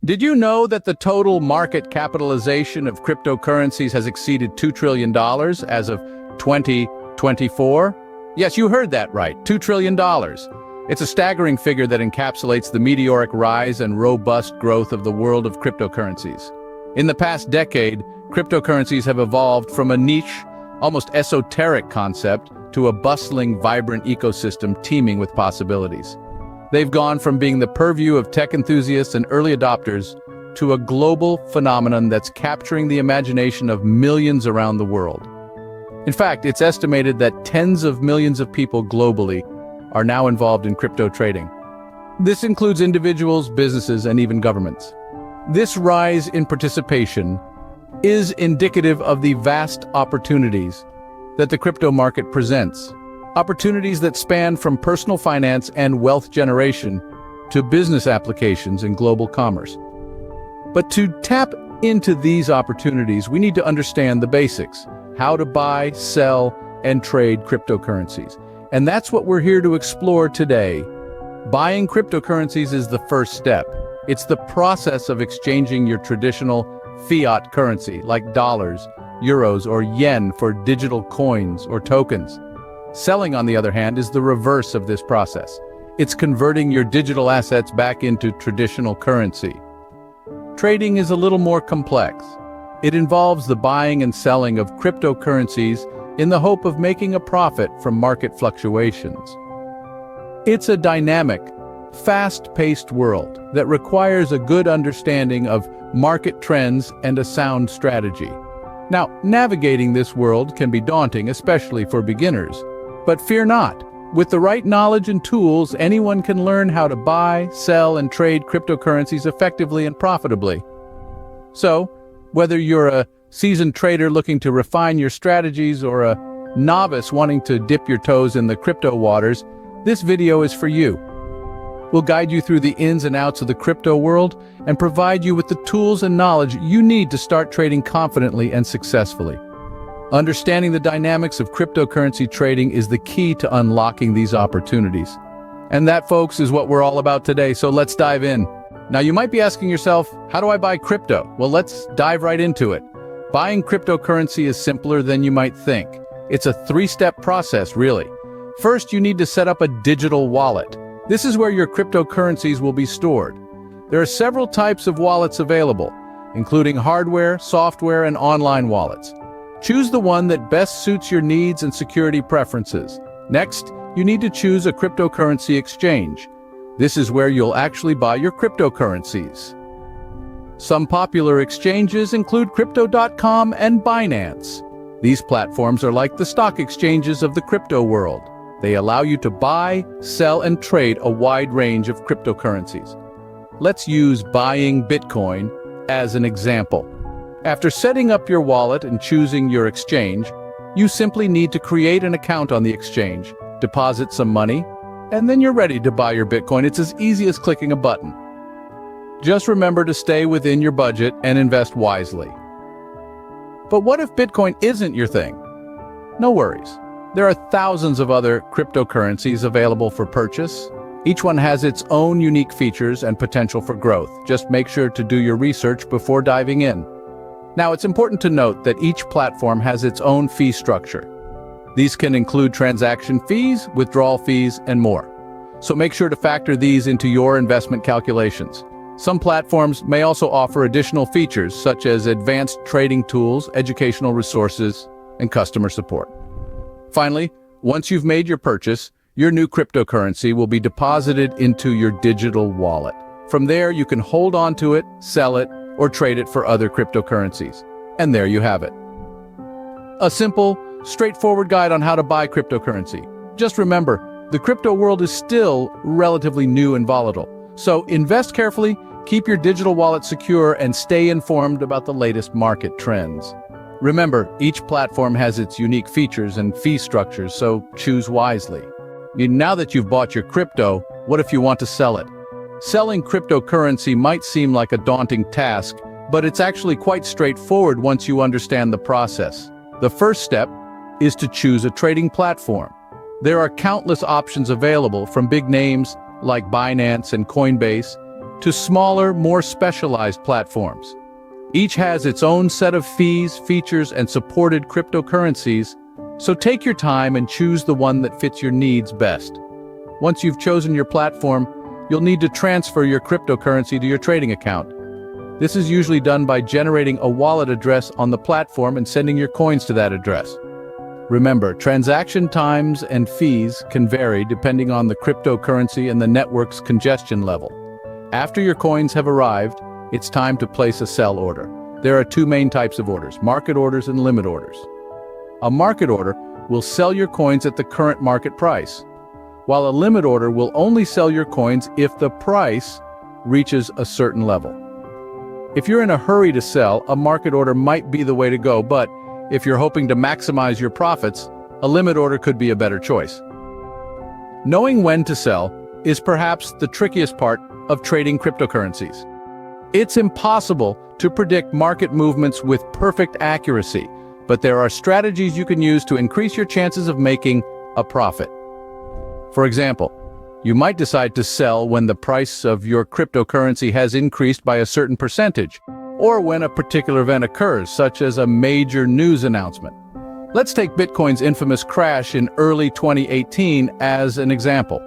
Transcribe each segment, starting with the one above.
Did you know that the total market capitalization of cryptocurrencies has exceeded $2 trillion as of 2024? Yes, you heard that right, $2 trillion. It's a staggering figure that encapsulates the meteoric rise and robust growth of the world of cryptocurrencies. In the past decade, cryptocurrencies have evolved from a niche, almost esoteric concept to a bustling, vibrant ecosystem teeming with possibilities. They've gone from being the purview of tech enthusiasts and early adopters to a global phenomenon that's capturing the imagination of millions around the world. In fact, it's estimated that tens of millions of people globally are now involved in crypto trading. This includes individuals, businesses, and even governments. This rise in participation is indicative of the vast opportunities that the crypto market presents. Opportunities that span from personal finance and wealth generation to business applications and global commerce. But to tap into these opportunities, we need to understand the basics: how to buy, sell, and trade cryptocurrencies. And that's what we're here to explore today. Buying cryptocurrencies is the first step. It's the process of exchanging your traditional fiat currency, like dollars, euros, or yen, for digital coins or tokens. Selling, on the other hand, is the reverse of this process. It's converting your digital assets back into traditional currency. Trading is a little more complex. It involves the buying and selling of cryptocurrencies in the hope of making a profit from market fluctuations. It's a dynamic, fast-paced world that requires a good understanding of market trends and a sound strategy. Now, navigating this world can be daunting, especially for beginners. But fear not. With the right knowledge and tools, anyone can learn how to buy, sell, and trade cryptocurrencies effectively and profitably. So, whether you're a seasoned trader looking to refine your strategies or a novice wanting to dip your toes in the crypto waters, this video is for you. We'll guide you through the ins and outs of the crypto world and provide you with the tools and knowledge you need to start trading confidently and successfully. Understanding the dynamics of cryptocurrency trading is the key to unlocking these opportunities. And that, folks, is what we're all about today, so let's dive in. Now, you might be asking yourself, how do I buy crypto? Well, let's dive right into it. Buying cryptocurrency is simpler than you might think. It's a three-step process, really. First, you need to set up a digital wallet. This is where your cryptocurrencies will be stored. There are several types of wallets available, including hardware, software, and online wallets. Choose the one that best suits your needs and security preferences. Next, you need to choose a cryptocurrency exchange. This is where you'll actually buy your cryptocurrencies. Some popular exchanges include Crypto.com and Binance. These platforms are like the stock exchanges of the crypto world. They allow you to buy, sell, and trade a wide range of cryptocurrencies. Let's use buying Bitcoin as an example. After setting up your wallet and choosing your exchange, you simply need to create an account on the exchange, deposit some money, and then you're ready to buy your Bitcoin. It's as easy as clicking a button. Just remember to stay within your budget and invest wisely. But what if Bitcoin isn't your thing? No worries. There are thousands of other cryptocurrencies available for purchase. Each one has its own unique features and potential for growth. Just make sure to do your research before diving in. Now, it's important to note that each platform has its own fee structure. These can include transaction fees, withdrawal fees, and more. So make sure to factor these into your investment calculations. Some platforms may also offer additional features such as advanced trading tools, educational resources, and customer support. Finally, once you've made your purchase, your new cryptocurrency will be deposited into your digital wallet. From there, you can hold on to it, sell it, or trade it for other cryptocurrencies. And there you have it. A simple, straightforward guide on how to buy cryptocurrency. Just remember, the crypto world is still relatively new and volatile. So invest carefully, keep your digital wallet secure, and stay informed about the latest market trends. Remember, each platform has its unique features and fee structures, so choose wisely. Now that you've bought your crypto, what if you want to sell it? Selling cryptocurrency might seem like a daunting task, but it's actually quite straightforward once you understand the process. The first step is to choose a trading platform. There are countless options available, from big names like Binance and Coinbase to smaller, more specialized platforms. Each has its own set of fees, features, and supported cryptocurrencies, so take your time and choose the one that fits your needs best. Once you've chosen your platform, you'll need to transfer your cryptocurrency to your trading account. This is usually done by generating a wallet address on the platform and sending your coins to that address. Remember, transaction times and fees can vary depending on the cryptocurrency and the network's congestion level. After your coins have arrived, it's time to place a sell order. There are two main types of orders: market orders and limit orders. A market order will sell your coins at the current market price, while a limit order will only sell your coins if the price reaches a certain level. If you're in a hurry to sell, a market order might be the way to go, but if you're hoping to maximize your profits, a limit order could be a better choice. Knowing when to sell is perhaps the trickiest part of trading cryptocurrencies. It's impossible to predict market movements with perfect accuracy, but there are strategies you can use to increase your chances of making a profit. For example, you might decide to sell when the price of your cryptocurrency has increased by a certain percentage, or when a particular event occurs, such as a major news announcement. Let's take Bitcoin's infamous crash in early 2018 as an example.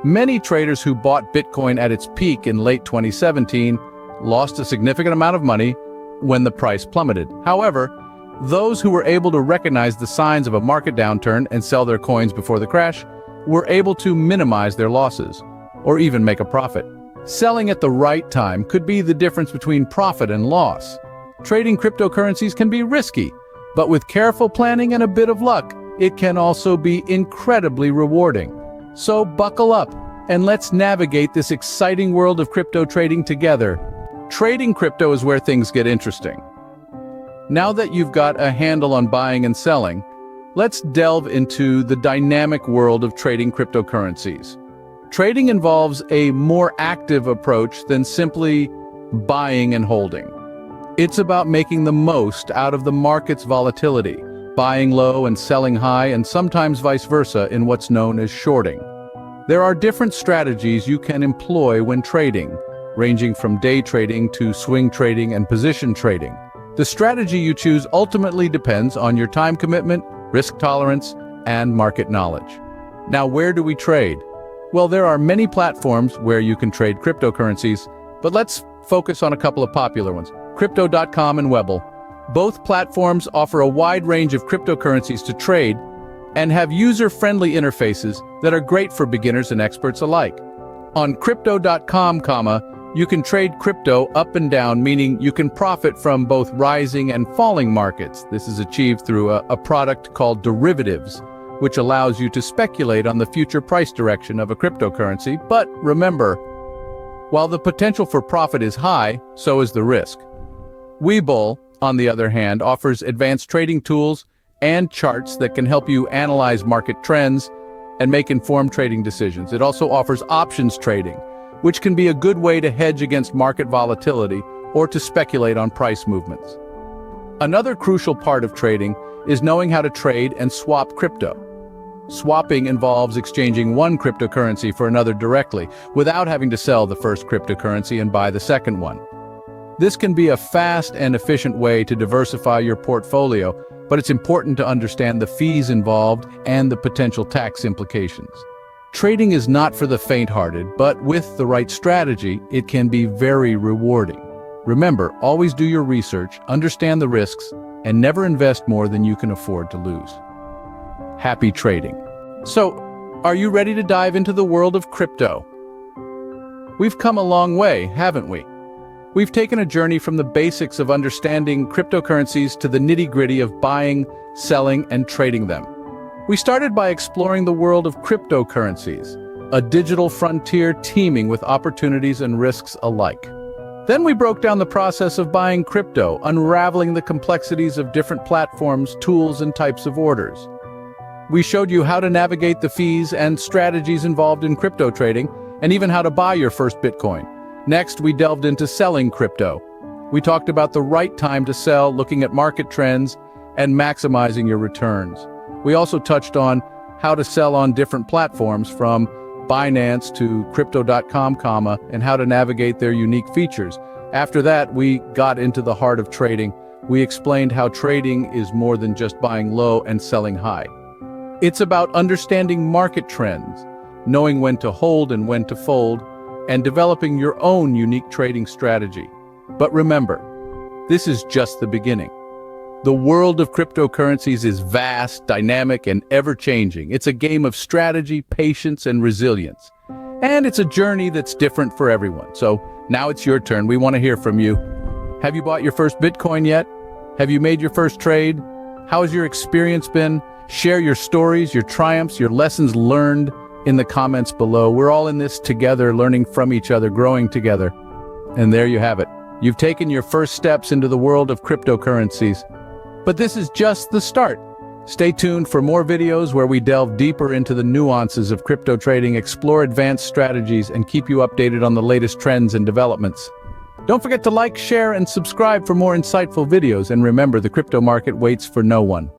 Many traders who bought Bitcoin at its peak in late 2017 lost a significant amount of money when the price plummeted. However, those who were able to recognize the signs of a market downturn and sell their coins before the crash were able to minimize their losses, or even make a profit. Selling at the right time could be the difference between profit and loss. Trading cryptocurrencies can be risky, but with careful planning and a bit of luck, it can also be incredibly rewarding. So buckle up, and let's navigate this exciting world of crypto trading together. Trading crypto is where things get interesting. Now that you've got a handle on buying and selling, let's delve into the dynamic world of trading cryptocurrencies. Trading involves a more active approach than simply buying and holding. It's about making the most out of the market's volatility, buying low and selling high, and sometimes vice versa in what's known as shorting. There are different strategies you can employ when trading, ranging from day trading to swing trading and position trading. The strategy you choose ultimately depends on your time commitment, risk tolerance, and market knowledge. Now, where do we trade? Well, there are many platforms where you can trade cryptocurrencies, but let's focus on a couple of popular ones: Crypto.com and Webull. Both platforms offer a wide range of cryptocurrencies to trade and have user-friendly interfaces that are great for beginners and experts alike. On Crypto.com, you can trade crypto up and down, meaning you can profit from both rising and falling markets. This is achieved through a product called derivatives, which allows you to speculate on the future price direction of a cryptocurrency. But remember, while the potential for profit is high, so is the risk. Webull, on the other hand, offers advanced trading tools and charts that can help you analyze market trends and make informed trading decisions. It also offers options trading, which can be a good way to hedge against market volatility or to speculate on price movements. Another crucial part of trading is knowing how to trade and swap crypto. Swapping involves exchanging one cryptocurrency for another directly, without having to sell the first cryptocurrency and buy the second one. This can be a fast and efficient way to diversify your portfolio, but it's important to understand the fees involved and the potential tax implications. Trading is not for the faint-hearted, but with the right strategy, it can be very rewarding. Remember, always do your research, understand the risks, and never invest more than you can afford to lose. Happy trading. So, are you ready to dive into the world of crypto? We've come a long way, haven't we? We've taken a journey from the basics of understanding cryptocurrencies to the nitty-gritty of buying, selling, and trading them. We started by exploring the world of cryptocurrencies, a digital frontier teeming with opportunities and risks alike. Then we broke down the process of buying crypto, unraveling the complexities of different platforms, tools, and types of orders. We showed you how to navigate the fees and strategies involved in crypto trading, and even how to buy your first Bitcoin. Next, we delved into selling crypto. We talked about the right time to sell, looking at market trends, and maximizing your returns. We also touched on how to sell on different platforms, from Binance to crypto.com, and how to navigate their unique features. After that, we got into the heart of trading. We explained how trading is more than just buying low and selling high. It's about understanding market trends, knowing when to hold and when to fold, and developing your own unique trading strategy. But remember, this is just the beginning. The world of cryptocurrencies is vast, dynamic, and ever-changing. It's a game of strategy, patience, and resilience. And it's a journey that's different for everyone. So now it's your turn. We want to hear from you. Have you bought your first Bitcoin yet? Have you made your first trade? How has your experience been? Share your stories, your triumphs, your lessons learned in the comments below. We're all in this together, learning from each other, growing together. And there you have it. You've taken your first steps into the world of cryptocurrencies. But this is just the start. Stay tuned for more videos where we delve deeper into the nuances of crypto trading, explore advanced strategies, and keep you updated on the latest trends and developments. Don't forget to like, share, and subscribe for more insightful videos. And remember, the crypto market waits for no one.